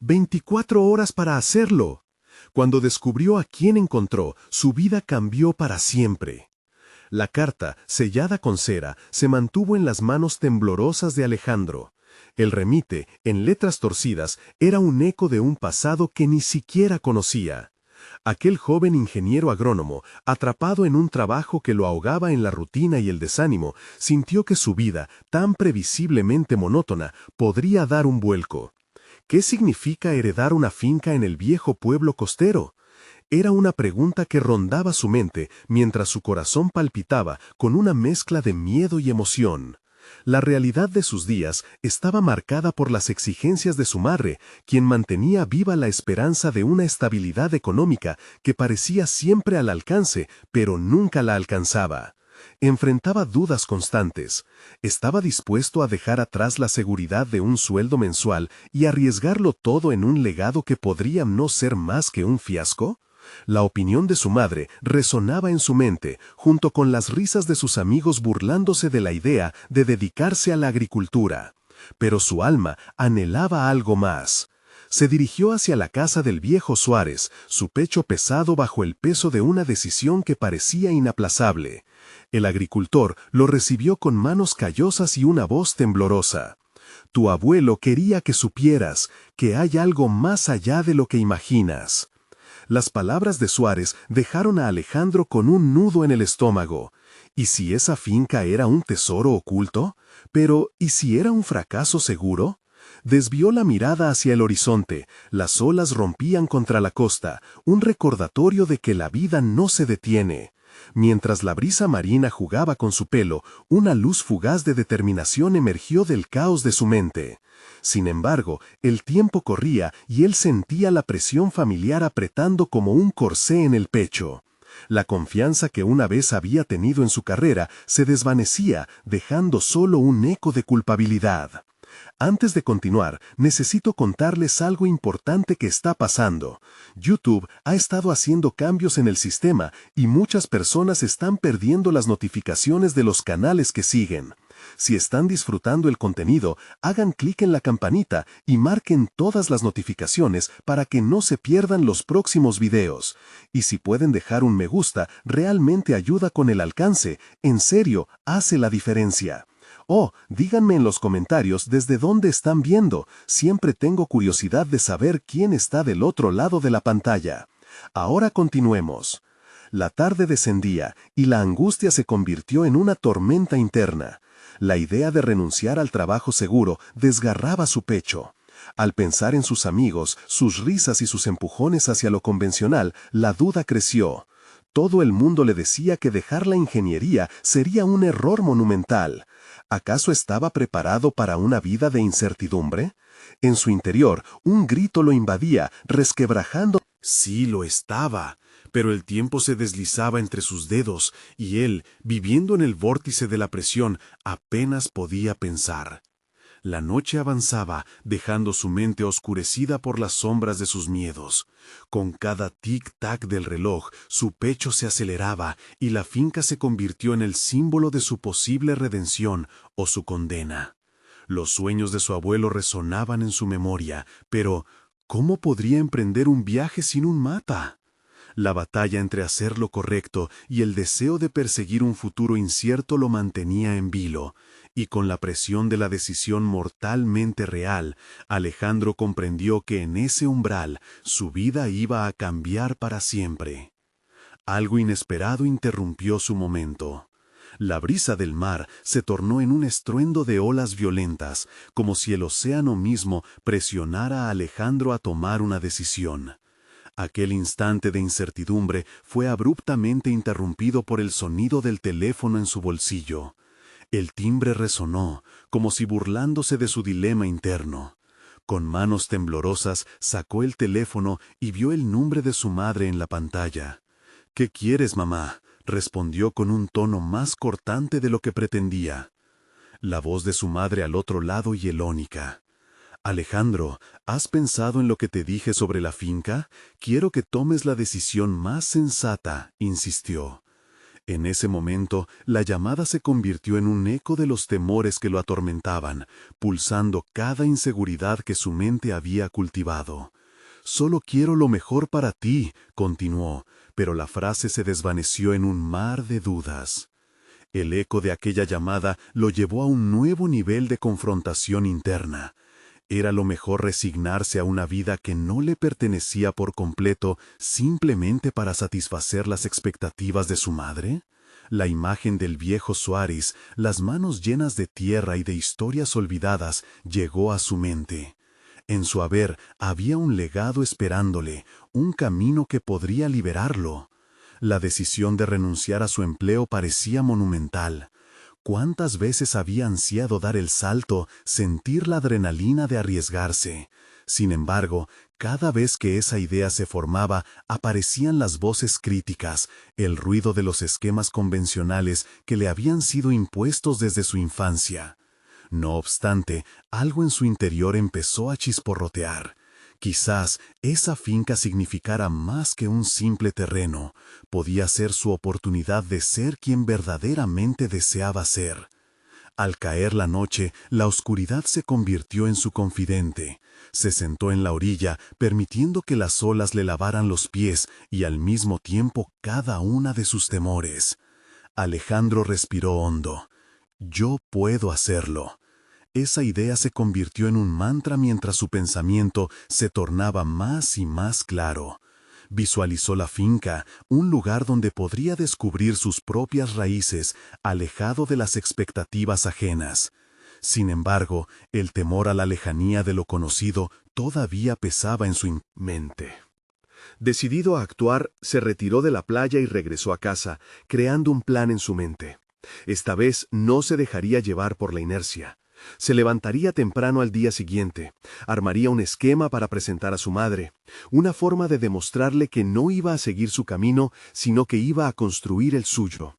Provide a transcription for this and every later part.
24 horas para hacerlo. Cuando descubrió a quién encontró, su vida cambió para siempre. La carta, sellada con cera, se mantuvo en las manos temblorosas de Alejandro. El remite, en letras torcidas, era un eco de un pasado que ni siquiera conocía. Aquel joven ingeniero agrónomo, atrapado en un trabajo que lo ahogaba en la rutina y el desánimo, sintió que su vida, tan previsiblemente monótona, podría dar un vuelco. ¿Qué significa heredar una finca en el viejo pueblo costero? Era una pregunta que rondaba su mente mientras su corazón palpitaba con una mezcla de miedo y emoción. La realidad de sus días estaba marcada por las exigencias de su madre, quien mantenía viva la esperanza de una estabilidad económica que parecía siempre al alcance, pero nunca la alcanzaba. Enfrentaba dudas constantes. ¿Estaba dispuesto a dejar atrás la seguridad de un sueldo mensual y arriesgarlo todo en un legado que podría no ser más que un fiasco? La opinión de su madre resonaba en su mente, junto con las risas de sus amigos burlándose de la idea de dedicarse a la agricultura. Pero su alma anhelaba algo más. Se dirigió hacia la casa del viejo Suárez, su pecho pesado bajo el peso de una decisión que parecía inaplazable. El agricultor lo recibió con manos callosas y una voz temblorosa. Tu abuelo quería que supieras que hay algo más allá de lo que imaginas. Las palabras de Suárez dejaron a Alejandro con un nudo en el estómago. ¿Y si esa finca era un tesoro oculto? Pero, ¿y si era un fracaso seguro? Desvió la mirada hacia el horizonte. Las olas rompían contra la costa, un recordatorio de que la vida no se detiene. Mientras la brisa marina jugaba con su pelo, una luz fugaz de determinación emergió del caos de su mente. Sin embargo, el tiempo corría y él sentía la presión familiar apretando como un corsé en el pecho. La confianza que una vez había tenido en su carrera se desvanecía, dejando solo un eco de culpabilidad. Antes de continuar, necesito contarles algo importante que está pasando. YouTube ha estado haciendo cambios en el sistema y muchas personas están perdiendo las notificaciones de los canales que siguen. Si están disfrutando el contenido, hagan clic en la campanita y marquen todas las notificaciones para que no se pierdan los próximos videos. Y si pueden dejar un me gusta, realmente ayuda con el alcance. En serio, hace la diferencia. Oh, díganme en los comentarios desde dónde están viendo. Siempre tengo curiosidad de saber quién está del otro lado de la pantalla. Ahora continuemos. La tarde descendía y la angustia se convirtió en una tormenta interna. La idea de renunciar al trabajo seguro desgarraba su pecho. Al pensar en sus amigos, sus risas y sus empujones hacia lo convencional, la duda creció. Todo el mundo le decía que dejar la ingeniería sería un error monumental. ¿Acaso estaba preparado para una vida de incertidumbre? En su interior, un grito lo invadía, resquebrajando. Sí, lo estaba, pero el tiempo se deslizaba entre sus dedos y él, viviendo en el vórtice de la presión, apenas podía pensar. La noche avanzaba, dejando su mente oscurecida por las sombras de sus miedos. Con cada tic-tac del reloj, su pecho se aceleraba y la finca se convirtió en el símbolo de su posible redención o su condena. Los sueños de su abuelo resonaban en su memoria, pero ¿cómo podría emprender un viaje sin un mapa? La batalla entre hacer lo correcto y el deseo de perseguir un futuro incierto lo mantenía en vilo, y con la presión de la decisión mortalmente real, Alejandro comprendió que en ese umbral su vida iba a cambiar para siempre. Algo inesperado interrumpió su momento. La brisa del mar se tornó en un estruendo de olas violentas, como si el océano mismo presionara a Alejandro a tomar una decisión. Aquel instante de incertidumbre fue abruptamente interrumpido por el sonido del teléfono en su bolsillo. El timbre resonó, como si burlándose de su dilema interno. Con manos temblorosas sacó el teléfono y vio el nombre de su madre en la pantalla. «¿Qué quieres, mamá?», respondió con un tono más cortante de lo que pretendía. La voz de su madre al otro lado hielónica. «Alejandro, ¿has pensado en lo que te dije sobre la finca? Quiero que tomes la decisión más sensata», insistió. En ese momento, la llamada se convirtió en un eco de los temores que lo atormentaban, pulsando cada inseguridad que su mente había cultivado. «Solo quiero lo mejor para ti», continuó, pero la frase se desvaneció en un mar de dudas. El eco de aquella llamada lo llevó a un nuevo nivel de confrontación interna. ¿Era lo mejor resignarse a una vida que no le pertenecía por completo simplemente para satisfacer las expectativas de su madre? La imagen del viejo Suárez, las manos llenas de tierra y de historias olvidadas, llegó a su mente. En su haber había un legado esperándole, un camino que podría liberarlo. La decisión de renunciar a su empleo parecía monumental. ¿Cuántas veces había ansiado dar el salto, sentir la adrenalina de arriesgarse? Sin embargo, cada vez que esa idea se formaba, aparecían las voces críticas, el ruido de los esquemas convencionales que le habían sido impuestos desde su infancia. No obstante, algo en su interior empezó a chisporrotear. Quizás esa finca significara más que un simple terreno, podía ser su oportunidad de ser quien verdaderamente deseaba ser. Al caer la noche, la oscuridad se convirtió en su confidente. Se sentó en la orilla, permitiendo que las olas le lavaran los pies y al mismo tiempo cada una de sus temores. Alejandro respiró hondo. «Yo puedo hacerlo». Esa idea se convirtió en un mantra mientras su pensamiento se tornaba más y más claro. Visualizó la finca, un lugar donde podría descubrir sus propias raíces, alejado de las expectativas ajenas. Sin embargo, el temor a la lejanía de lo conocido todavía pesaba en su mente. Decidido a actuar, se retiró de la playa y regresó a casa, creando un plan en su mente. Esta vez no se dejaría llevar por la inercia. Se levantaría temprano al día siguiente, armaría un esquema para presentar a su madre, una forma de demostrarle que no iba a seguir su camino, sino que iba a construir el suyo.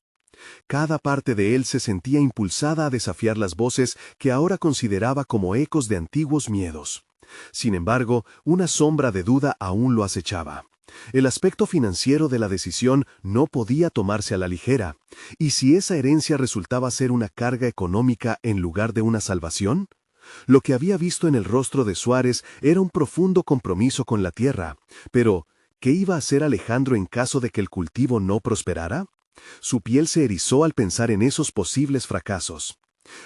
Cada parte de él se sentía impulsada a desafiar las voces que ahora consideraba como ecos de antiguos miedos. Sin embargo, una sombra de duda aún lo acechaba. El aspecto financiero de la decisión no podía tomarse a la ligera. ¿Y si esa herencia resultaba ser una carga económica en lugar de una salvación? Lo que había visto en el rostro de Suárez era un profundo compromiso con la tierra. Pero, ¿qué iba a hacer Alejandro en caso de que el cultivo no prosperara? Su piel se erizó al pensar en esos posibles fracasos.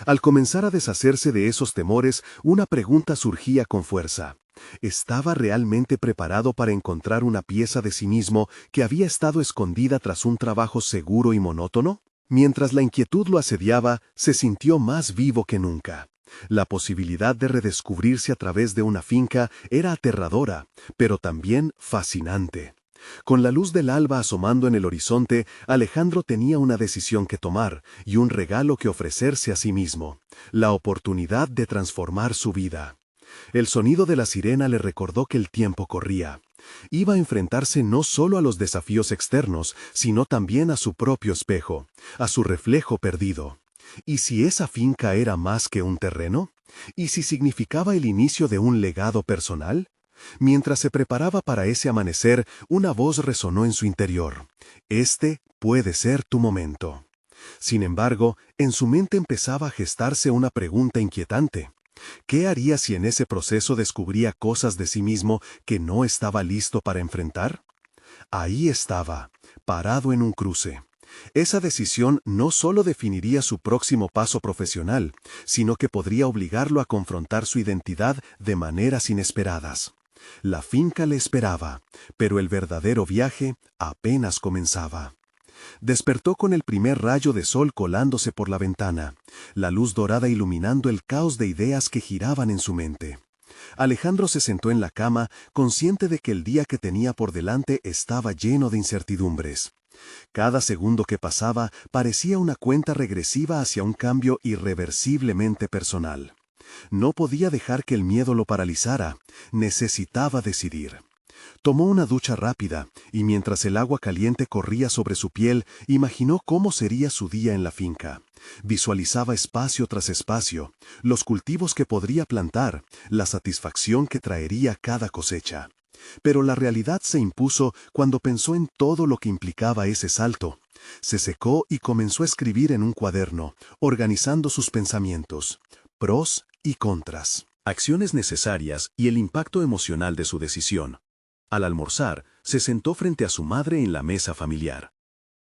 Al comenzar a deshacerse de esos temores, una pregunta surgía con fuerza. ¿Estaba realmente preparado para encontrar una pieza de sí mismo que había estado escondida tras un trabajo seguro y monótono? Mientras la inquietud lo asediaba, se sintió más vivo que nunca. La posibilidad de redescubrirse a través de una finca era aterradora, pero también fascinante. Con la luz del alba asomando en el horizonte, Alejandro tenía una decisión que tomar y un regalo que ofrecerse a sí mismo: la oportunidad de transformar su vida. El sonido de la sirena le recordó que el tiempo corría. Iba a enfrentarse no solo a los desafíos externos, sino también a su propio espejo, a su reflejo perdido. ¿Y si esa finca era más que un terreno? ¿Y si significaba el inicio de un legado personal? Mientras se preparaba para ese amanecer, una voz resonó en su interior. «Este puede ser tu momento». Sin embargo, en su mente empezaba a gestarse una pregunta inquietante. ¿Qué haría si en ese proceso descubría cosas de sí mismo que no estaba listo para enfrentar? Ahí estaba, parado en un cruce. Esa decisión no solo definiría su próximo paso profesional, sino que podría obligarlo a confrontar su identidad de maneras inesperadas. La finca le esperaba, pero el verdadero viaje apenas comenzaba. Despertó con el primer rayo de sol colándose por la ventana, la luz dorada iluminando el caos de ideas que giraban en su mente. Alejandro se sentó en la cama, consciente de que el día que tenía por delante estaba lleno de incertidumbres. Cada segundo que pasaba parecía una cuenta regresiva hacia un cambio irreversiblemente personal. No podía dejar que el miedo lo paralizara, necesitaba decidir. Tomó una ducha rápida, y mientras el agua caliente corría sobre su piel, imaginó cómo sería su día en la finca. Visualizaba espacio tras espacio, los cultivos que podría plantar, la satisfacción que traería cada cosecha. Pero la realidad se impuso cuando pensó en todo lo que implicaba ese salto. Se secó y comenzó a escribir en un cuaderno, organizando sus pensamientos, pros y contras, acciones necesarias y el impacto emocional de su decisión. Al almorzar, se sentó frente a su madre en la mesa familiar.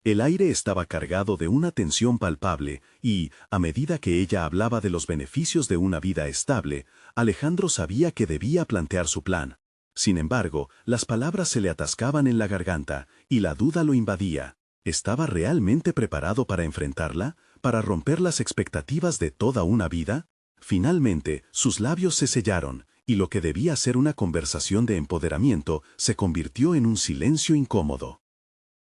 El aire estaba cargado de una tensión palpable y, a medida que ella hablaba de los beneficios de una vida estable, Alejandro sabía que debía plantear su plan. Sin embargo, las palabras se le atascaban en la garganta y la duda lo invadía. ¿Estaba realmente preparado para enfrentarla? ¿Para romper las expectativas de toda una vida? Finalmente, sus labios se sellaron, y lo que debía ser una conversación de empoderamiento se convirtió en un silencio incómodo.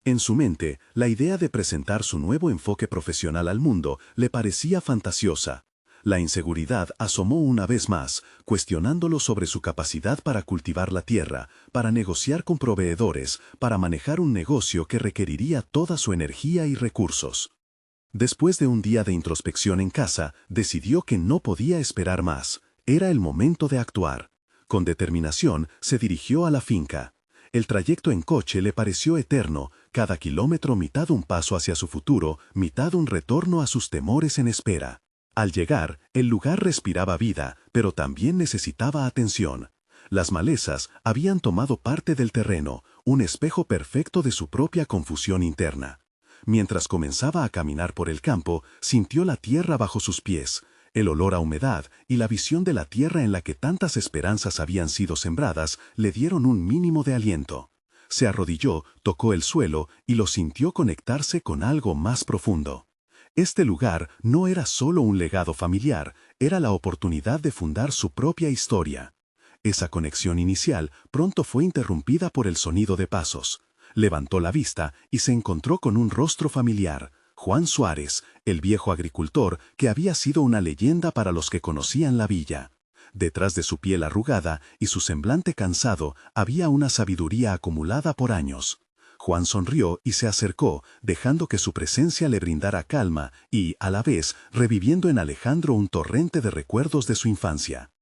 En su mente, la idea de presentar su nuevo enfoque profesional al mundo le parecía fantasiosa. La inseguridad asomó una vez más, cuestionándolo sobre su capacidad para cultivar la tierra, para negociar con proveedores, para manejar un negocio que requeriría toda su energía y recursos. Después de un día de introspección en casa, decidió que no podía esperar más. Era el momento de actuar. Con determinación, se dirigió a la finca. El trayecto en coche le pareció eterno, cada kilómetro mitad un paso hacia su futuro, mitad un retorno a sus temores en espera. Al llegar, el lugar respiraba vida, pero también necesitaba atención. Las malezas habían tomado parte del terreno, un espejo perfecto de su propia confusión interna. Mientras comenzaba a caminar por el campo, sintió la tierra bajo sus pies. El olor a humedad y la visión de la tierra en la que tantas esperanzas habían sido sembradas le dieron un mínimo de aliento. Se arrodilló, tocó el suelo y lo sintió conectarse con algo más profundo. Este lugar no era solo un legado familiar, era la oportunidad de fundar su propia historia. Esa conexión inicial pronto fue interrumpida por el sonido de pasos. Levantó la vista y se encontró con un rostro familiar. Juan Suárez, el viejo agricultor que había sido una leyenda para los que conocían la villa. Detrás de su piel arrugada y su semblante cansado había una sabiduría acumulada por años. Juan sonrió y se acercó, dejando que su presencia le brindara calma y, a la vez, reviviendo en Alejandro un torrente de recuerdos de su infancia.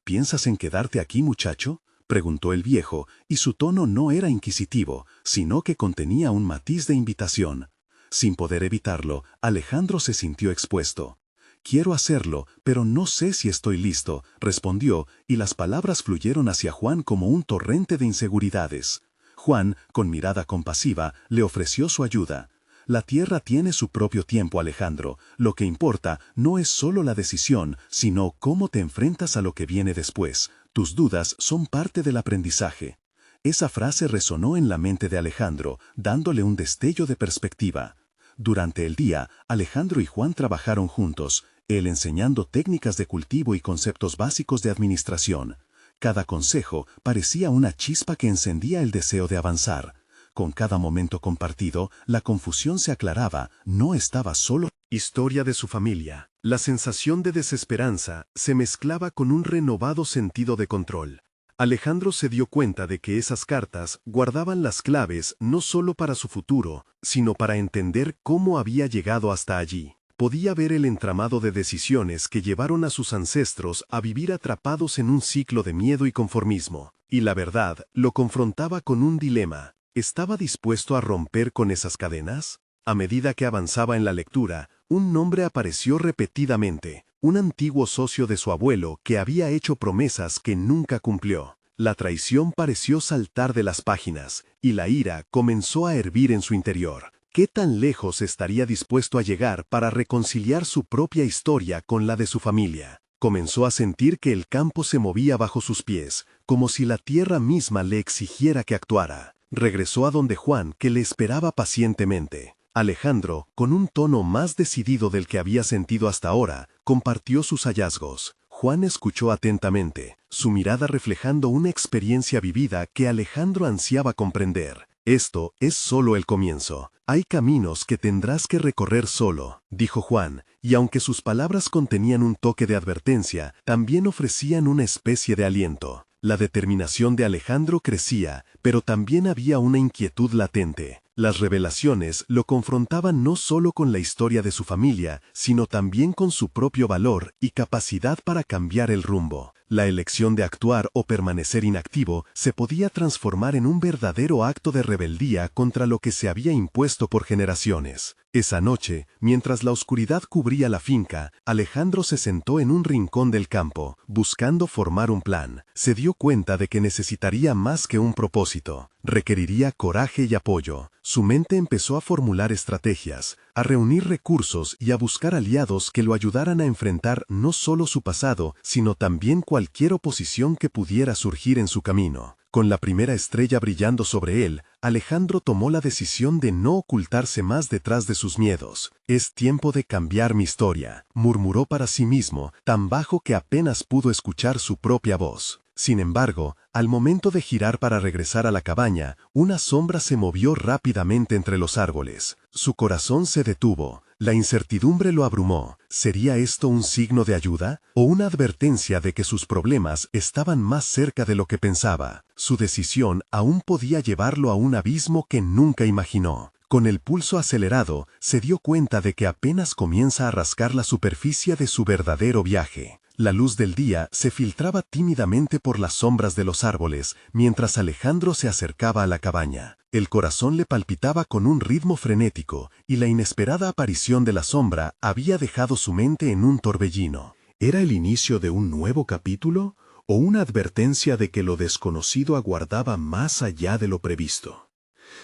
¿Piensas en quedarte aquí, muchacho?, preguntó el viejo, y su tono no era inquisitivo, sino que contenía un matiz de invitación. Sin poder evitarlo, Alejandro se sintió expuesto. «Quiero hacerlo, pero no sé si estoy listo», respondió, y las palabras fluyeron hacia Juan como un torrente de inseguridades. Juan, con mirada compasiva, le ofreció su ayuda. «La tierra tiene su propio tiempo, Alejandro. Lo que importa no es solo la decisión, sino cómo te enfrentas a lo que viene después. Tus dudas son parte del aprendizaje». Esa frase resonó en la mente de Alejandro, dándole un destello de perspectiva. Durante el día, Alejandro y Juan trabajaron juntos, él enseñando técnicas de cultivo y conceptos básicos de administración. Cada consejo parecía una chispa que encendía el deseo de avanzar. Con cada momento compartido, la confusión se aclaraba, no estaba solo. Historia de su familia. La sensación de desesperanza se mezclaba con un renovado sentido de control. Alejandro se dio cuenta de que esas cartas guardaban las claves no solo para su futuro, sino para entender cómo había llegado hasta allí. Podía ver el entramado de decisiones que llevaron a sus ancestros a vivir atrapados en un ciclo de miedo y conformismo. Y la verdad lo confrontaba con un dilema. ¿Estaba dispuesto a romper con esas cadenas? A medida que avanzaba en la lectura, un nombre apareció repetidamente, un antiguo socio de su abuelo que había hecho promesas que nunca cumplió. La traición pareció saltar de las páginas, y la ira comenzó a hervir en su interior. ¿Qué tan lejos estaría dispuesto a llegar para reconciliar su propia historia con la de su familia? Comenzó a sentir que el campo se movía bajo sus pies, como si la tierra misma le exigiera que actuara. Regresó a donde Juan, que le esperaba pacientemente. Alejandro, con un tono más decidido del que había sentido hasta ahora, compartió sus hallazgos. Juan escuchó atentamente, su mirada reflejando una experiencia vivida que Alejandro ansiaba comprender. «Esto es solo el comienzo. Hay caminos que tendrás que recorrer solo», dijo Juan, y aunque sus palabras contenían un toque de advertencia, también ofrecían una especie de aliento. La determinación de Alejandro crecía, pero también había una inquietud latente. Las revelaciones lo confrontaban no solo con la historia de su familia, sino también con su propio valor y capacidad para cambiar el rumbo. La elección de actuar o permanecer inactivo se podía transformar en un verdadero acto de rebeldía contra lo que se había impuesto por generaciones. Esa noche, mientras la oscuridad cubría la finca, Alejandro se sentó en un rincón del campo, buscando formar un plan. Se dio cuenta de que necesitaría más que un propósito. Requeriría coraje y apoyo. Su mente empezó a formular estrategias, a reunir recursos y a buscar aliados que lo ayudaran a enfrentar no solo su pasado, sino también cualquier oposición que pudiera surgir en su camino. Con la primera estrella brillando sobre él, Alejandro tomó la decisión de no ocultarse más detrás de sus miedos. «Es tiempo de cambiar mi historia», murmuró para sí mismo, tan bajo que apenas pudo escuchar su propia voz. Sin embargo, al momento de girar para regresar a la cabaña, una sombra se movió rápidamente entre los árboles. Su corazón se detuvo. La incertidumbre lo abrumó. ¿Sería esto un signo de ayuda o una advertencia de que sus problemas estaban más cerca de lo que pensaba? Su decisión aún podía llevarlo a un abismo que nunca imaginó. Con el pulso acelerado, se dio cuenta de que apenas comienza a rascar la superficie de su verdadero viaje. La luz del día se filtraba tímidamente por las sombras de los árboles mientras Alejandro se acercaba a la cabaña. El corazón le palpitaba con un ritmo frenético y la inesperada aparición de la sombra había dejado su mente en un torbellino. ¿Era el inicio de un nuevo capítulo o una advertencia de que lo desconocido aguardaba más allá de lo previsto?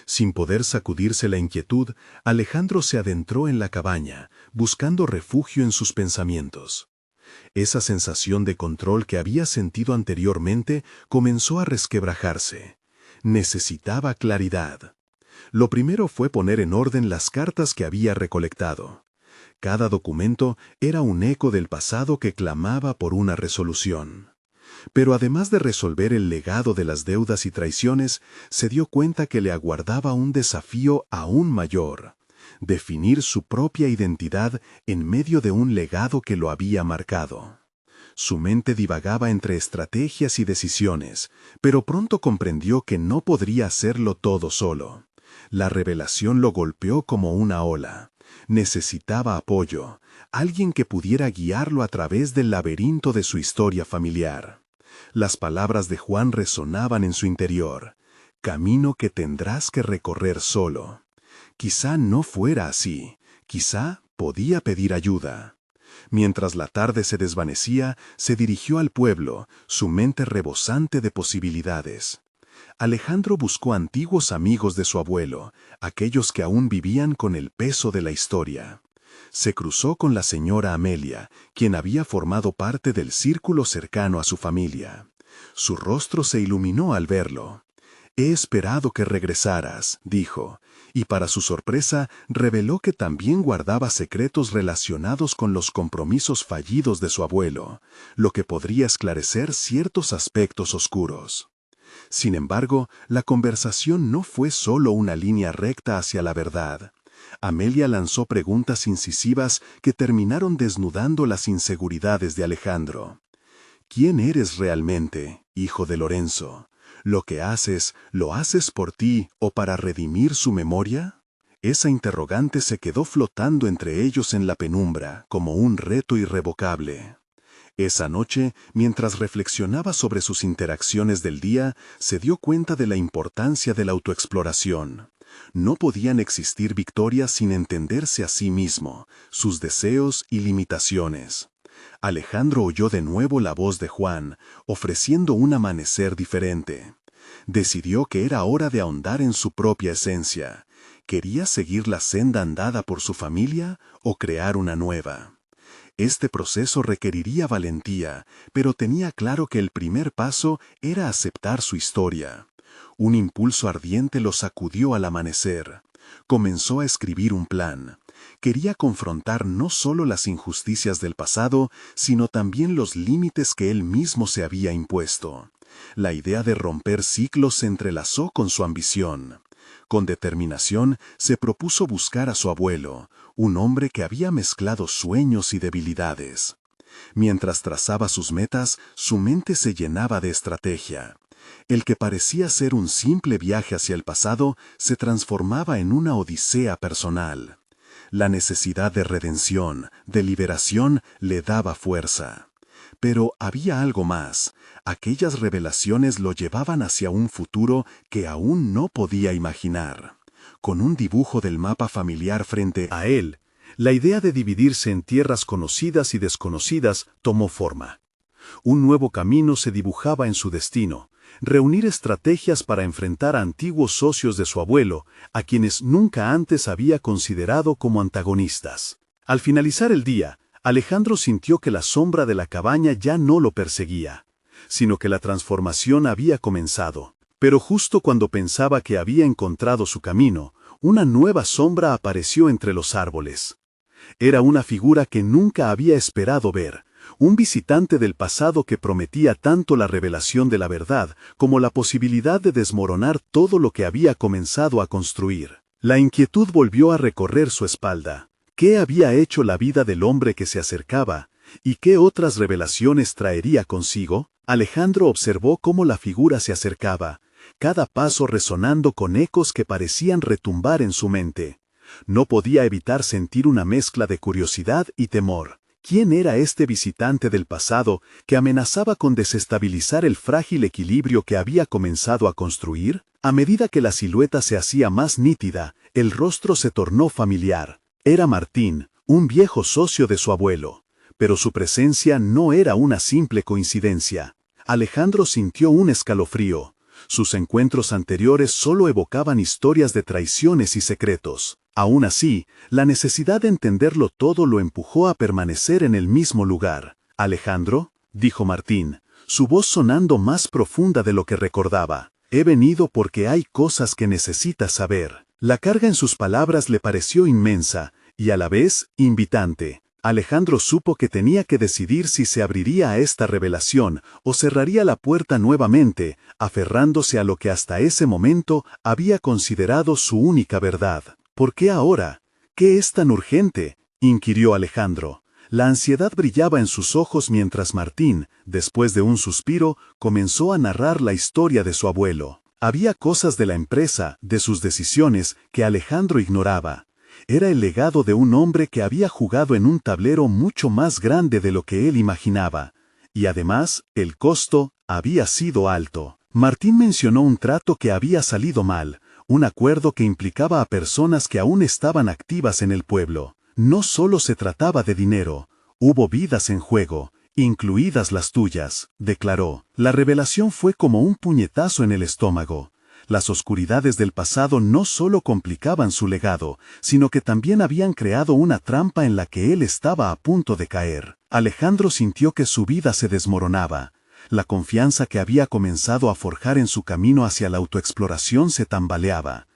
Sin poder sacudirse la inquietud, Alejandro se adentró en la cabaña, buscando refugio en sus pensamientos. Esa sensación de control que había sentido anteriormente comenzó a resquebrajarse. Necesitaba claridad. Lo primero fue poner en orden las cartas que había recolectado. Cada documento era un eco del pasado que clamaba por una resolución. Pero además de resolver el legado de las deudas y traiciones, se dio cuenta que le aguardaba un desafío aún mayor: definir su propia identidad en medio de un legado que lo había marcado. Su mente divagaba entre estrategias y decisiones, pero pronto comprendió que no podría hacerlo todo solo. La revelación lo golpeó como una ola. Necesitaba apoyo, alguien que pudiera guiarlo a través del laberinto de su historia familiar. Las palabras de Juan resonaban en su interior: «Camino que tendrás que recorrer solo». Quizá no fuera así, quizá podía pedir ayuda. Mientras la tarde se desvanecía, se dirigió al pueblo, su mente rebosante de posibilidades. Alejandro buscó antiguos amigos de su abuelo, aquellos que aún vivían con el peso de la historia. Se cruzó con la señora Amelia, quien había formado parte del círculo cercano a su familia. Su rostro se iluminó al verlo. «He esperado que regresaras», dijo, y para su sorpresa reveló que también guardaba secretos relacionados con los compromisos fallidos de su abuelo, lo que podría esclarecer ciertos aspectos oscuros. Sin embargo, la conversación no fue solo una línea recta hacia la verdad. Amelia lanzó preguntas incisivas que terminaron desnudando las inseguridades de Alejandro. «¿Quién eres realmente, hijo de Lorenzo? ¿Lo que haces, lo haces por ti o para redimir su memoria?» Esa interrogante se quedó flotando entre ellos en la penumbra, como un reto irrevocable. Esa noche, mientras reflexionaba sobre sus interacciones del día, se dio cuenta de la importancia de la autoexploración. No podían existir victorias sin entenderse a sí mismo, sus deseos y limitaciones. Alejandro oyó de nuevo la voz de Juan, ofreciendo un amanecer diferente. Decidió que era hora de ahondar en su propia esencia. ¿Quería seguir la senda andada por su familia o crear una nueva? Este proceso requeriría valentía, pero tenía claro que el primer paso era aceptar su historia. Un impulso ardiente lo sacudió al amanecer. Comenzó a escribir un plan. Quería confrontar no solo las injusticias del pasado, sino también los límites que él mismo se había impuesto. La idea de romper ciclos se entrelazó con su ambición. Con determinación se propuso buscar a su abuelo, un hombre que había mezclado sueños y debilidades. Mientras trazaba sus metas, su mente se llenaba de estrategia. El que parecía ser un simple viaje hacia el pasado se transformaba en una odisea personal. La necesidad de redención, de liberación, le daba fuerza. Pero había algo más. Aquellas revelaciones lo llevaban hacia un futuro que aún no podía imaginar. Con un dibujo del mapa familiar frente A él, la idea de dividirse en tierras conocidas y desconocidas tomó forma. Un nuevo camino se dibujaba en su destino: reunir estrategias para enfrentar a antiguos socios de su abuelo, a quienes nunca antes había considerado como antagonistas. Al finalizar el día, Alejandro sintió que la sombra de la cabaña ya no lo perseguía, sino que la transformación había comenzado. Pero justo cuando pensaba que había encontrado su camino, una nueva sombra apareció entre los árboles. Era una figura que nunca había esperado ver, un visitante del pasado que prometía tanto la revelación de la verdad como la posibilidad de desmoronar todo lo que había comenzado a construir. La inquietud volvió a recorrer su espalda. ¿Qué había hecho la vida del hombre que se acercaba? ¿Y qué otras revelaciones traería consigo? Alejandro observó cómo la figura se acercaba, cada paso resonando con ecos que parecían retumbar en su mente. No podía evitar sentir una mezcla de curiosidad y temor. ¿Quién era este visitante del pasado que amenazaba con desestabilizar el frágil equilibrio que había comenzado a construir? A medida que la silueta se hacía más nítida, el rostro se tornó familiar. Era Martín, un viejo socio de su abuelo. Pero su presencia no era una simple coincidencia. Alejandro sintió un escalofrío. Sus encuentros anteriores solo evocaban historias de traiciones y secretos. Aún así, la necesidad de entenderlo todo lo empujó a permanecer en el mismo lugar. «Alejandro», dijo Martín, su voz sonando más profunda de lo que recordaba, «he venido porque hay cosas que necesitas saber». La carga en sus palabras le pareció inmensa, y a la vez, invitante. Alejandro supo que tenía que decidir si se abriría a esta revelación o cerraría la puerta nuevamente, aferrándose a lo que hasta ese momento había considerado su única verdad. «¿Por qué ahora? ¿Qué es tan urgente?», inquirió Alejandro. La ansiedad brillaba en sus ojos mientras Martín, después de un suspiro, comenzó a narrar la historia de su abuelo. Había cosas de la empresa, de sus decisiones, que Alejandro ignoraba. Era el legado de un hombre que había jugado en un tablero mucho más grande de lo que él imaginaba. Y además, el costo había sido alto. Martín mencionó un trato que había salido mal, un acuerdo que implicaba a personas que aún estaban activas en el pueblo. No solo se trataba de dinero, hubo vidas en juego, incluidas las tuyas, declaró. La revelación fue como un puñetazo en el estómago. Las oscuridades del pasado no solo complicaban su legado, sino que también habían creado una trampa en la que él estaba a punto de caer. Alejandro sintió que su vida se desmoronaba. La confianza que había comenzado a forjar en su camino hacia la autoexploración se tambaleaba.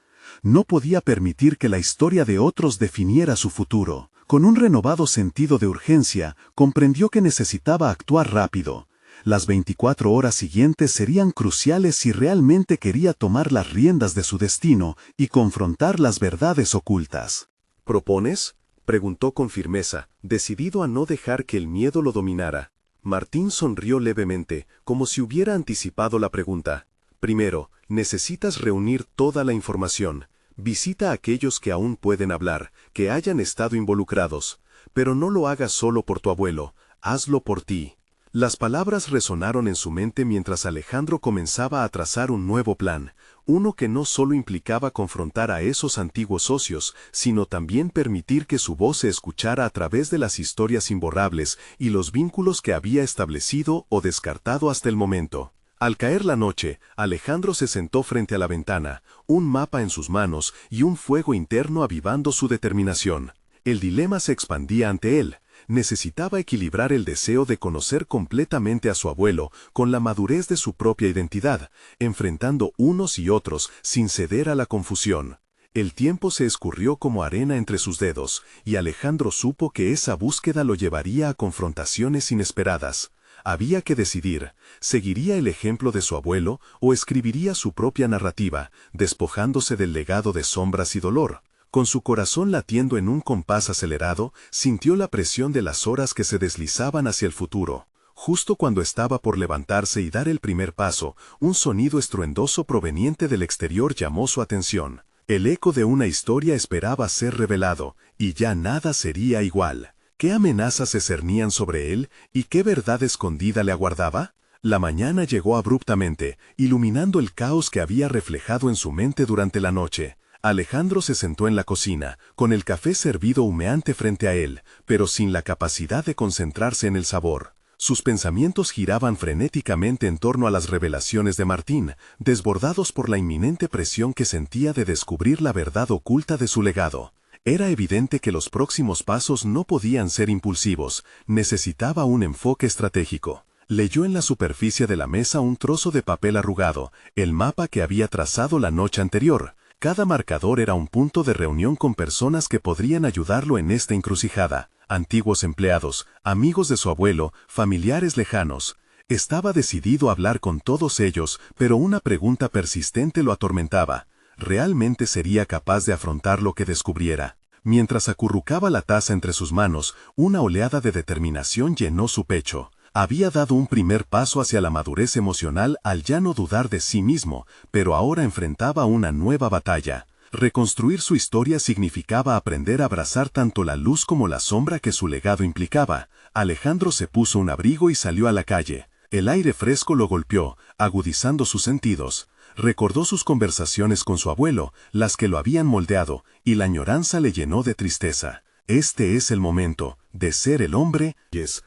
No podía permitir que la historia de otros definiera su futuro. Con un renovado sentido de urgencia, comprendió que necesitaba actuar rápido. Las 24 horas siguientes serían cruciales si realmente quería tomar las riendas de su destino y confrontar las verdades ocultas. ¿Propones?, preguntó con firmeza, decidido a no dejar que el miedo lo dominara. Martín sonrió levemente, como si hubiera anticipado la pregunta. Primero, necesitas reunir toda la información. Visita a aquellos que aún pueden hablar, que hayan estado involucrados. Pero no lo hagas solo por tu abuelo, hazlo por ti. Las palabras resonaron en su mente mientras Alejandro comenzaba a trazar un nuevo plan, uno que no solo implicaba confrontar a esos antiguos socios, sino también permitir que su voz se escuchara a través de las historias imborrables y los vínculos que había establecido o descartado hasta el momento. Al caer la noche, Alejandro se sentó frente a la ventana, un mapa en sus manos y un fuego interno avivando su determinación. El dilema se expandía ante él. Necesitaba equilibrar el deseo de conocer completamente a su abuelo con la madurez de su propia identidad, enfrentando unos y otros sin ceder a la confusión. El tiempo se escurrió como arena entre sus dedos, y Alejandro supo que esa búsqueda lo llevaría a confrontaciones inesperadas. Había que decidir, ¿seguiría el ejemplo de su abuelo o escribiría su propia narrativa, despojándose del legado de sombras y dolor? Con su corazón latiendo en un compás acelerado, sintió la presión de las horas que se deslizaban hacia el futuro. Justo cuando estaba por levantarse y dar el primer paso, un sonido estruendoso proveniente del exterior llamó su atención. El eco de una historia esperaba ser revelado, y ya nada sería igual. ¿Qué amenazas se cernían sobre él y qué verdad escondida le aguardaba? La mañana llegó abruptamente, iluminando el caos que había reflejado en su mente durante la noche. Alejandro se sentó en la cocina, con el café servido humeante frente a él, pero sin la capacidad de concentrarse en el sabor. Sus pensamientos giraban frenéticamente en torno a las revelaciones de Martín, desbordados por la inminente presión que sentía de descubrir la verdad oculta de su legado. Era evidente que los próximos pasos no podían ser impulsivos, necesitaba un enfoque estratégico. Leyó en la superficie de la mesa un trozo de papel arrugado, el mapa que había trazado la noche anterior. Cada marcador era un punto de reunión con personas que podrían ayudarlo en esta encrucijada. Antiguos empleados, amigos de su abuelo, familiares lejanos. Estaba decidido a hablar con todos ellos, pero una pregunta persistente lo atormentaba. ¿Realmente sería capaz de afrontar lo que descubriera? Mientras acurrucaba la taza entre sus manos, una oleada de determinación llenó su pecho. Había dado un primer paso hacia la madurez emocional al ya no dudar de sí mismo, pero ahora enfrentaba una nueva batalla. Reconstruir su historia significaba aprender a abrazar tanto la luz como la sombra que su legado implicaba. Alejandro se puso un abrigo y salió a la calle. El aire fresco lo golpeó, agudizando sus sentidos. Recordó sus conversaciones con su abuelo, las que lo habían moldeado, y la añoranza le llenó de tristeza. Este es el momento de ser el hombre.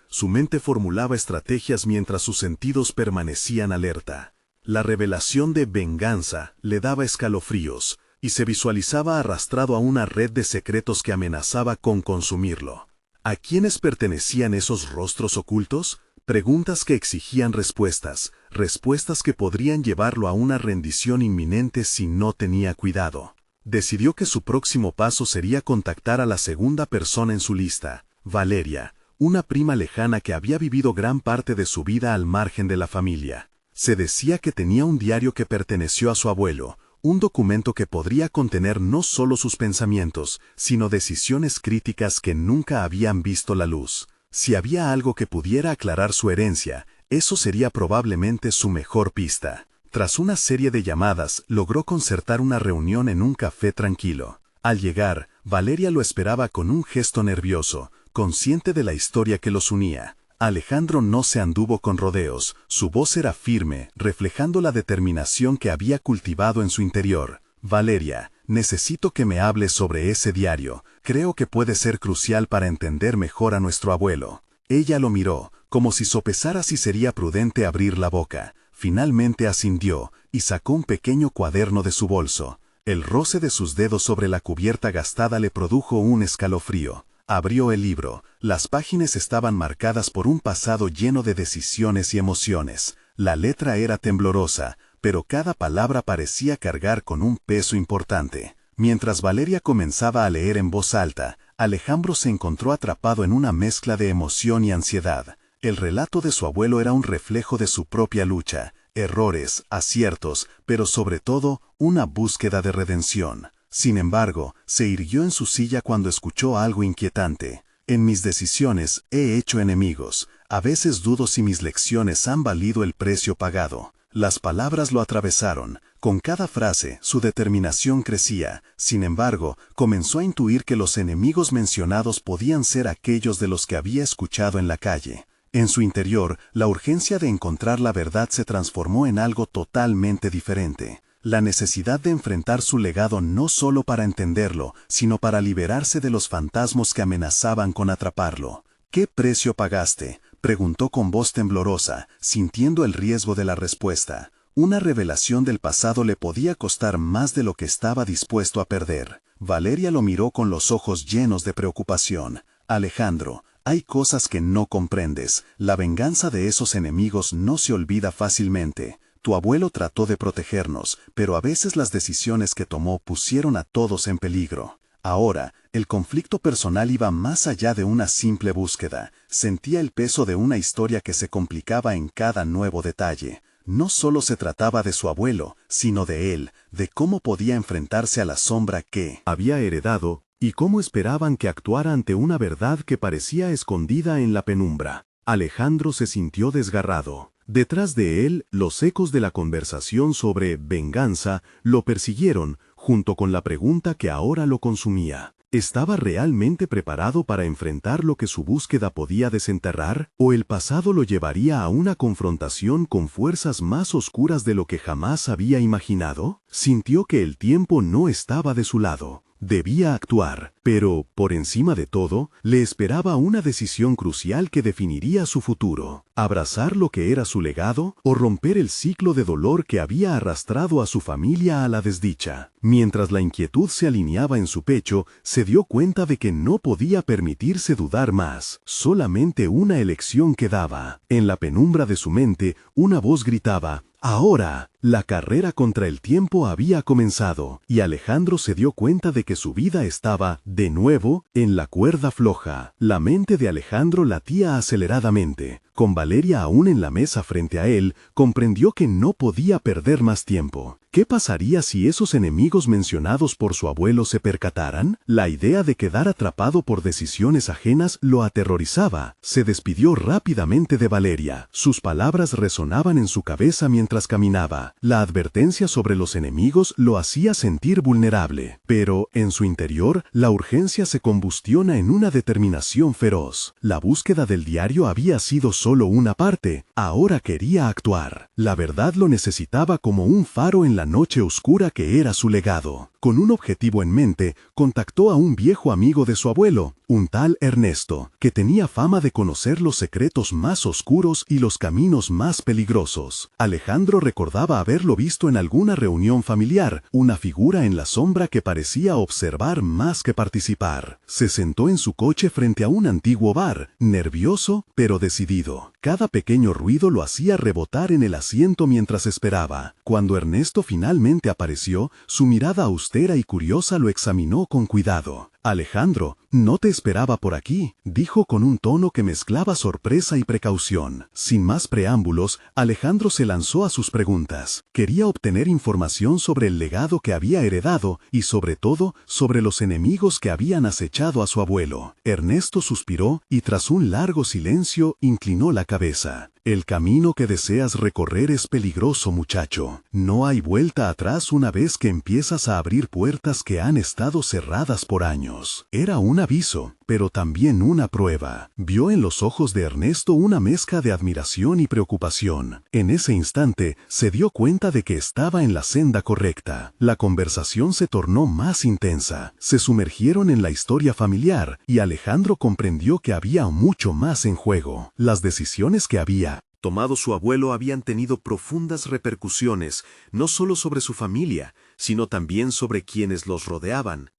Su mente formulaba estrategias mientras sus sentidos permanecían alerta. La revelación de venganza le daba escalofríos, y se visualizaba arrastrado a una red de secretos que amenazaba con consumirlo. ¿A quiénes pertenecían esos rostros ocultos? Preguntas que exigían respuestas, respuestas que podrían llevarlo a una rendición inminente si no tenía cuidado. Decidió que su próximo paso sería contactar a la segunda persona en su lista, Valeria, una prima lejana que había vivido gran parte de su vida al margen de la familia. Se decía que tenía un diario que perteneció a su abuelo, un documento que podría contener no solo sus pensamientos, sino decisiones críticas que nunca habían visto la luz. Si había algo que pudiera aclarar su herencia, eso sería probablemente su mejor pista. Tras una serie de llamadas, logró concertar una reunión en un café tranquilo. Al llegar, Valeria lo esperaba con un gesto nervioso, consciente de la historia que los unía. Alejandro no se anduvo con rodeos, su voz era firme, reflejando la determinación que había cultivado en su interior. Valeria, necesito que me hables sobre ese diario, creo que puede ser crucial para entender mejor a nuestro abuelo. Ella lo miró, como si sopesara si sería prudente abrir la boca. Finalmente asintió, y sacó un pequeño cuaderno de su bolso. El roce de sus dedos sobre la cubierta gastada le produjo un escalofrío. Abrió el libro. Las páginas estaban marcadas por un pasado lleno de decisiones y emociones. La letra era temblorosa, pero cada palabra parecía cargar con un peso importante. Mientras Valeria comenzaba a leer en voz alta, Alejandro se encontró atrapado en una mezcla de emoción y ansiedad. El relato de su abuelo era un reflejo de su propia lucha, errores, aciertos, pero sobre todo, una búsqueda de redención. Sin embargo, se irguió en su silla cuando escuchó algo inquietante. En mis decisiones he hecho enemigos. A veces dudo si mis lecciones han valido el precio pagado. Las palabras lo atravesaron. Con cada frase, su determinación crecía. Sin embargo, comenzó a intuir que los enemigos mencionados podían ser aquellos de los que había escuchado en la calle. En su interior, la urgencia de encontrar la verdad se transformó en algo totalmente diferente. La necesidad de enfrentar su legado no solo para entenderlo, sino para liberarse de los fantasmas que amenazaban con atraparlo. ¿Qué precio pagaste?, preguntó con voz temblorosa, sintiendo el riesgo de la respuesta. Una revelación del pasado le podía costar más de lo que estaba dispuesto a perder. Valeria lo miró con los ojos llenos de preocupación. Alejandro, hay cosas que no comprendes. La venganza de esos enemigos no se olvida fácilmente. Tu abuelo trató de protegernos, pero a veces las decisiones que tomó pusieron a todos en peligro. Ahora, el conflicto personal iba más allá de una simple búsqueda. Sentía el peso de una historia que se complicaba en cada nuevo detalle. No solo se trataba de su abuelo, sino de él, de cómo podía enfrentarse a la sombra que había heredado, y cómo esperaban que actuara ante una verdad que parecía escondida en la penumbra. Alejandro se sintió desgarrado. Detrás de él, los ecos de la conversación sobre venganza lo persiguieron, junto con la pregunta que ahora lo consumía. ¿Estaba realmente preparado para enfrentar lo que su búsqueda podía desenterrar? ¿O el pasado lo llevaría a una confrontación con fuerzas más oscuras de lo que jamás había imaginado? Sintió que el tiempo no estaba de su lado. Debía actuar, pero, por encima de todo, le esperaba una decisión crucial que definiría su futuro: abrazar lo que era su legado o romper el ciclo de dolor que había arrastrado a su familia a la desdicha. Mientras la inquietud se alineaba en su pecho, se dio cuenta de que no podía permitirse dudar más. Solamente una elección quedaba. En la penumbra de su mente, una voz gritaba: «Ahora». La carrera contra el tiempo había comenzado, y Alejandro se dio cuenta de que su vida estaba, de nuevo, en la cuerda floja. La mente de Alejandro latía aceleradamente. Con Valeria aún en la mesa frente a él, comprendió que no podía perder más tiempo. ¿Qué pasaría si esos enemigos mencionados por su abuelo se percataran? La idea de quedar atrapado por decisiones ajenas lo aterrorizaba. Se despidió rápidamente de Valeria. Sus palabras resonaban en su cabeza mientras caminaba. La advertencia sobre los enemigos lo hacía sentir vulnerable. Pero, en su interior, la urgencia se combustiona en una determinación feroz. La búsqueda del diario había sido solo una parte. Ahora quería actuar. La verdad lo necesitaba como un faro en la noche oscura que era su legado. Con un objetivo en mente, contactó a un viejo amigo de su abuelo, un tal Ernesto, que tenía fama de conocer los secretos más oscuros y los caminos más peligrosos. Alejandro recordaba haberlo visto en alguna reunión familiar, una figura en la sombra que parecía observar más que participar. Se sentó en su coche frente a un antiguo bar, nervioso pero decidido. Cada pequeño ruido lo hacía rebotar en el asiento mientras esperaba. Cuando Ernesto finalmente apareció, su mirada austera y curiosa lo examinó con cuidado. «Alejandro, no te esperaba por aquí», dijo con un tono que mezclaba sorpresa y precaución. Sin más preámbulos, Alejandro se lanzó a sus preguntas. Quería obtener información sobre el legado que había heredado y, sobre todo, sobre los enemigos que habían acechado a su abuelo. Ernesto suspiró y, tras un largo silencio, inclinó la cabeza. «El camino que deseas recorrer es peligroso, muchacho. No hay vuelta atrás una vez que empiezas a abrir puertas que han estado cerradas por años». Era un aviso, pero también una prueba. Vio en los ojos de Ernesto una mezcla de admiración y preocupación. En ese instante, se dio cuenta de que estaba en la senda correcta. La conversación se tornó más intensa. Se sumergieron en la historia familiar, y Alejandro comprendió que había mucho más en juego. Las decisiones que había tomado su abuelo habían tenido profundas repercusiones, no solo sobre su familia, sino también sobre quienes los rodeaban.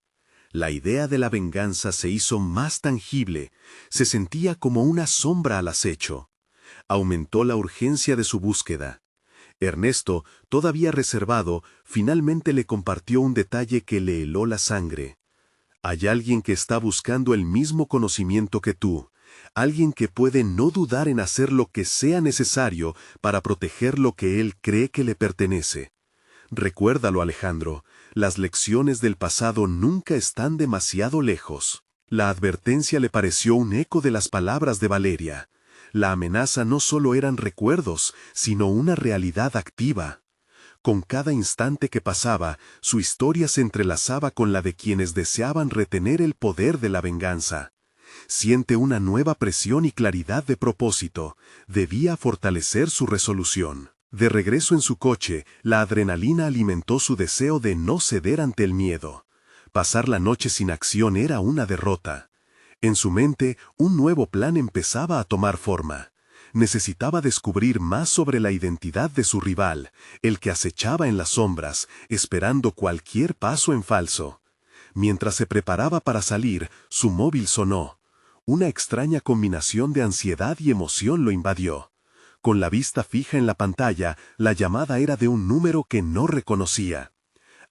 La idea de la venganza se hizo más tangible, se sentía como una sombra al acecho. Aumentó la urgencia de su búsqueda. Ernesto, todavía reservado, finalmente le compartió un detalle que le heló la sangre. «Hay alguien que está buscando el mismo conocimiento que tú. Alguien que puede no dudar en hacer lo que sea necesario para proteger lo que él cree que le pertenece. Recuérdalo, Alejandro, las lecciones del pasado nunca están demasiado lejos». La advertencia le pareció un eco de las palabras de Valeria. La amenaza no solo eran recuerdos, sino una realidad activa. Con cada instante que pasaba, su historia se entrelazaba con la de quienes deseaban retener el poder de la venganza. Siente una nueva presión y claridad de propósito. Debía fortalecer su resolución. De regreso en su coche, la adrenalina alimentó su deseo de no ceder ante el miedo. Pasar la noche sin acción era una derrota. En su mente, un nuevo plan empezaba a tomar forma. Necesitaba descubrir más sobre la identidad de su rival, el que acechaba en las sombras, esperando cualquier paso en falso. Mientras se preparaba para salir, su móvil sonó. Una extraña combinación de ansiedad y emoción lo invadió. Con la vista fija en la pantalla, la llamada era de un número que no reconocía.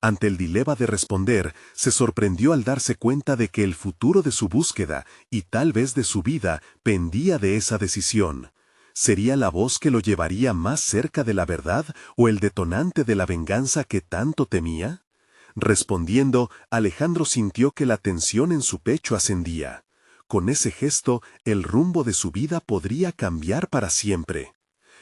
Ante el dilema de responder, se sorprendió al darse cuenta de que el futuro de su búsqueda, y tal vez de su vida, pendía de esa decisión. ¿Sería la voz que lo llevaría más cerca de la verdad o el detonante de la venganza que tanto temía? Respondiendo, Alejandro sintió que la tensión en su pecho ascendía. Con ese gesto, el rumbo de su vida podría cambiar para siempre.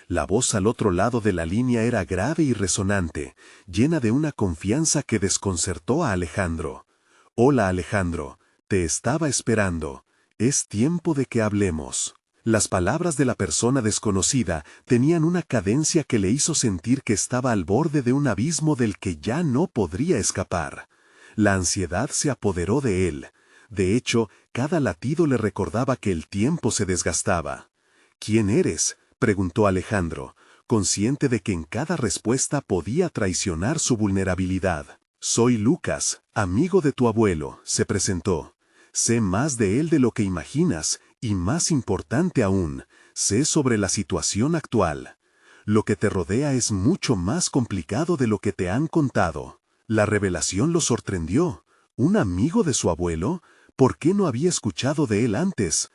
La voz al otro lado de la línea era grave y resonante, llena de una confianza que desconcertó a Alejandro. «Hola, Alejandro, Te estaba esperando. Es tiempo de que hablemos. Las palabras de la persona desconocida tenían una cadencia que le hizo sentir que estaba al borde de un abismo del que ya no podría escapar. La ansiedad se apoderó de él. De hecho, cada latido le recordaba que el tiempo se desgastaba. «¿Quién eres?», preguntó Alejandro, consciente de que en cada respuesta podía traicionar su vulnerabilidad. «Soy Lucas, amigo de tu abuelo», se presentó. «Sé más de él de lo que imaginas, y más importante aún, sé sobre la situación actual. Lo que te rodea es mucho más complicado de lo que te han contado». La revelación lo sorprendió. ¿Un amigo de su abuelo? ¿Por qué no había escuchado de él antes?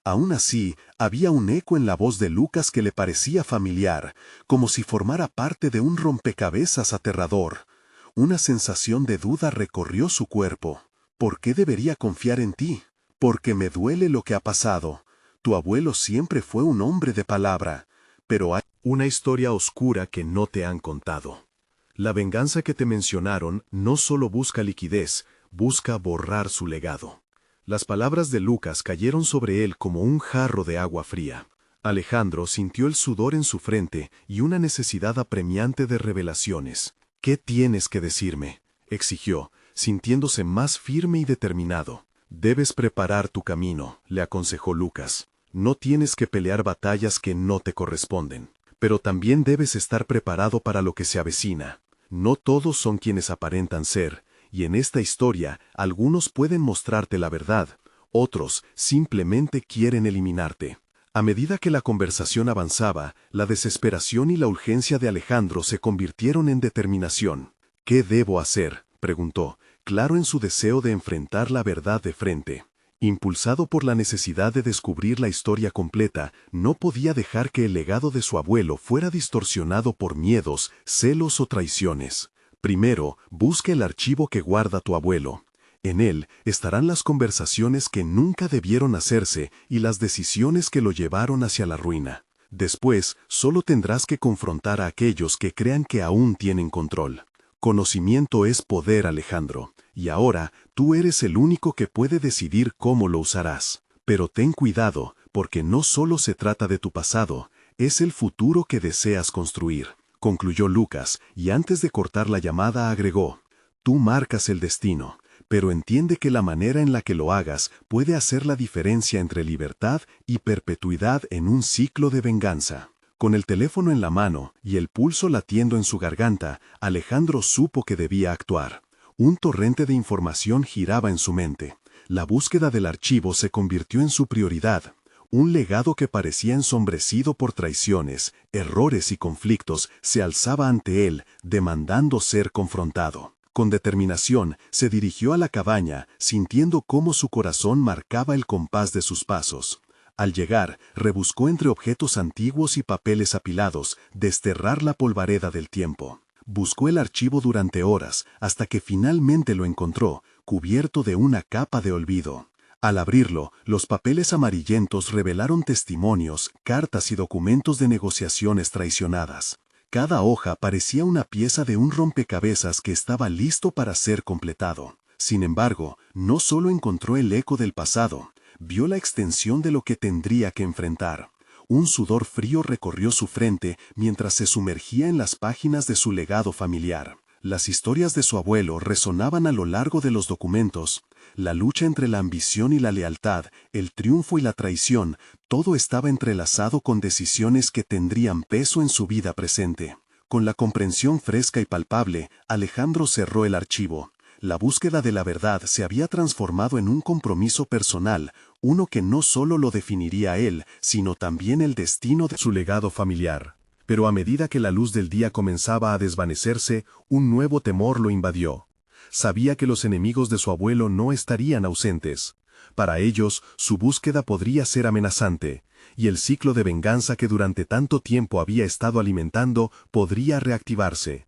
Aún así, había un eco en la voz de Lucas que le parecía familiar, como si formara parte de un rompecabezas aterrador. Una sensación de duda recorrió su cuerpo. «¿Por qué debería confiar en ti?». «Porque me duele lo que ha pasado. Tu abuelo siempre fue un hombre de palabra, pero hay una historia oscura que no te han contado. La venganza que te mencionaron no solo busca liquidez, busca borrar su legado». Las palabras de Lucas cayeron sobre él como un jarro de agua fría. Alejandro sintió el sudor en su frente y una necesidad apremiante de revelaciones. «¿Qué tienes que decirme?», exigió, sintiéndose más firme y determinado. «Debes preparar tu camino», le aconsejó Lucas. «No tienes que pelear batallas que no te corresponden. Pero también debes estar preparado para lo que se avecina. No todos son quienes aparentan ser, y en esta historia algunos pueden mostrarte la verdad, otros simplemente quieren eliminarte». A medida que la conversación avanzaba, la desesperación y la urgencia de Alejandro se convirtieron en determinación. «¿Qué debo hacer?», preguntó, claro en su deseo de enfrentar la verdad de frente. Impulsado por la necesidad de descubrir la historia completa, no podía dejar que el legado de su abuelo fuera distorsionado por miedos, celos o traiciones. «Primero, busca el archivo que guarda tu abuelo. En él estarán las conversaciones que nunca debieron hacerse y las decisiones que lo llevaron hacia la ruina. Después, solo tendrás que confrontar a aquellos que crean que aún tienen control. Conocimiento es poder, Alejandro, y ahora tú eres el único que puede decidir cómo lo usarás. Pero ten cuidado, porque no solo se trata de tu pasado, es el futuro que deseas construir», concluyó Lucas, y antes de cortar la llamada agregó: «Tú marcas el destino, pero entiende que la manera en la que lo hagas puede hacer la diferencia entre libertad y perpetuidad en un ciclo de venganza». Con el teléfono en la mano y el pulso latiendo en su garganta, Alejandro supo que debía actuar. Un torrente de información giraba en su mente. La búsqueda del archivo se convirtió en su prioridad. Un legado que parecía ensombrecido por traiciones, errores y conflictos se alzaba ante él, demandando ser confrontado. Con determinación, se dirigió a la cabaña, sintiendo cómo su corazón marcaba el compás de sus pasos. Al llegar, rebuscó entre objetos antiguos y papeles apilados, desterrar la polvareda del tiempo. Buscó el archivo durante horas, hasta que finalmente lo encontró, cubierto de una capa de olvido. Al abrirlo, los papeles amarillentos revelaron testimonios, cartas y documentos de negociaciones traicionadas. Cada hoja parecía una pieza de un rompecabezas que estaba listo para ser completado. Sin embargo, no solo encontró el eco del pasado, vio la extensión de lo que tendría que enfrentar. Un sudor frío recorrió su frente mientras se sumergía en las páginas de su legado familiar. Las historias de su abuelo resonaban a lo largo de los documentos. La lucha entre la ambición y la lealtad, el triunfo y la traición, todo estaba entrelazado con decisiones que tendrían peso en su vida presente. Con la comprensión fresca y palpable, Alejandro cerró el archivo. La búsqueda de la verdad se había transformado en un compromiso personal, uno que no solo lo definiría a él, sino también el destino de su legado familiar. Pero a medida que la luz del día comenzaba a desvanecerse, un nuevo temor lo invadió. Sabía que los enemigos de su abuelo no estarían ausentes. Para ellos, su búsqueda podría ser amenazante, y el ciclo de venganza que durante tanto tiempo había estado alimentando podría reactivarse.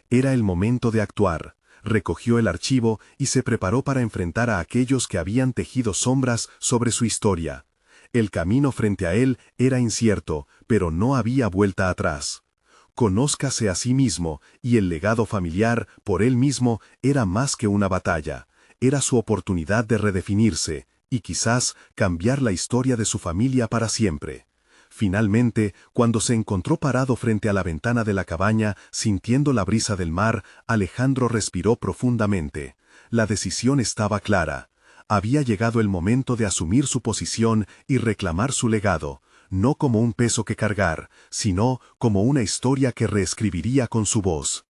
Era el momento de actuar. Recogió el archivo y se preparó para enfrentar a aquellos que habían tejido sombras sobre su historia. El camino frente a él era incierto, pero no había vuelta atrás. Conózcase a sí mismo, y el legado familiar, por él mismo, era más que una batalla. Era su oportunidad de redefinirse, y quizás cambiar la historia de su familia para siempre. Finalmente, cuando se encontró parado frente a la ventana de la cabaña, sintiendo la brisa del mar, Alejandro respiró profundamente. La decisión estaba clara. Había llegado el momento de asumir su posición y reclamar su legado, no como un peso que cargar, sino como una historia que reescribiría con su voz.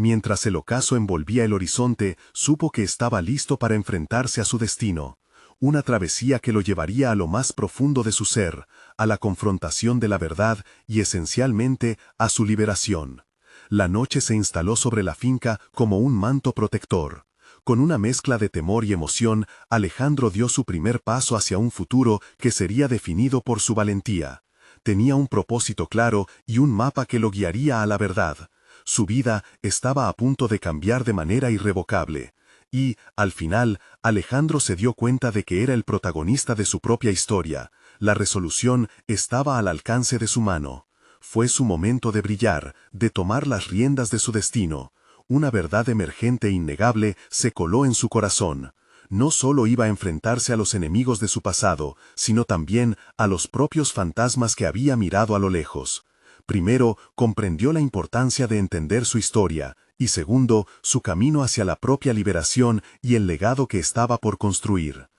Mientras el ocaso envolvía el horizonte, supo que estaba listo para enfrentarse a su destino. Una travesía que lo llevaría a lo más profundo de su ser, a la confrontación de la verdad y esencialmente a su liberación. La noche se instaló sobre la finca como un manto protector. Con una mezcla de temor y emoción, Alejandro dio su primer paso hacia un futuro que sería definido por su valentía. Tenía un propósito claro y un mapa que lo guiaría a la verdad. Su vida estaba a punto de cambiar de manera irrevocable. Y, al final, Alejandro se dio cuenta de que era el protagonista de su propia historia. La resolución estaba al alcance de su mano. Fue su momento de brillar, de tomar las riendas de su destino. Una verdad emergente e innegable se coló en su corazón. No solo iba a enfrentarse a los enemigos de su pasado, sino también a los propios fantasmas que había mirado a lo lejos. Primero, comprendió la importancia de entender su historia, y segundo, su camino hacia la propia liberación y el legado que estaba por construir.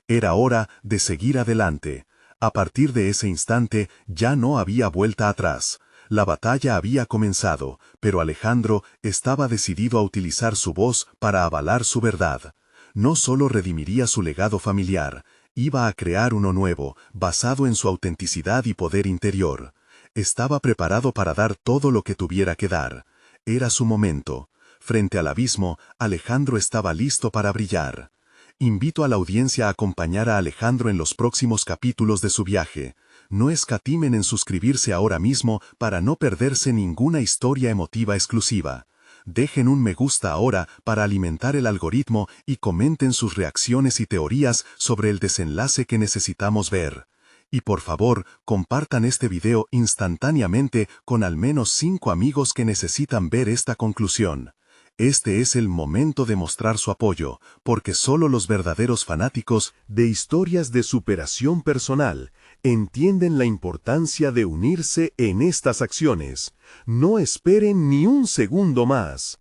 Era hora de seguir adelante. A partir de ese instante ya no había vuelta atrás. La batalla había comenzado, pero Alejandro estaba decidido a utilizar su voz para avalar su verdad. No solo redimiría su legado familiar, iba a crear uno nuevo, basado en su autenticidad y poder interior. Estaba preparado para dar todo lo que tuviera que dar. Era su momento. Frente al abismo, Alejandro estaba listo para brillar. Invito a la audiencia a acompañar a Alejandro en los próximos capítulos de su viaje. No escatimen en suscribirse ahora mismo para no perderse ninguna historia emotiva exclusiva. Dejen un me gusta ahora para alimentar el algoritmo y comenten sus reacciones y teorías sobre el desenlace que necesitamos ver. Y por favor, compartan este video instantáneamente con al menos 5 amigos que necesitan ver esta conclusión. Este es el momento de mostrar su apoyo, porque solo los verdaderos fanáticos De historias de superación personal entienden la importancia de unirse en estas acciones. No esperen ni un segundo más.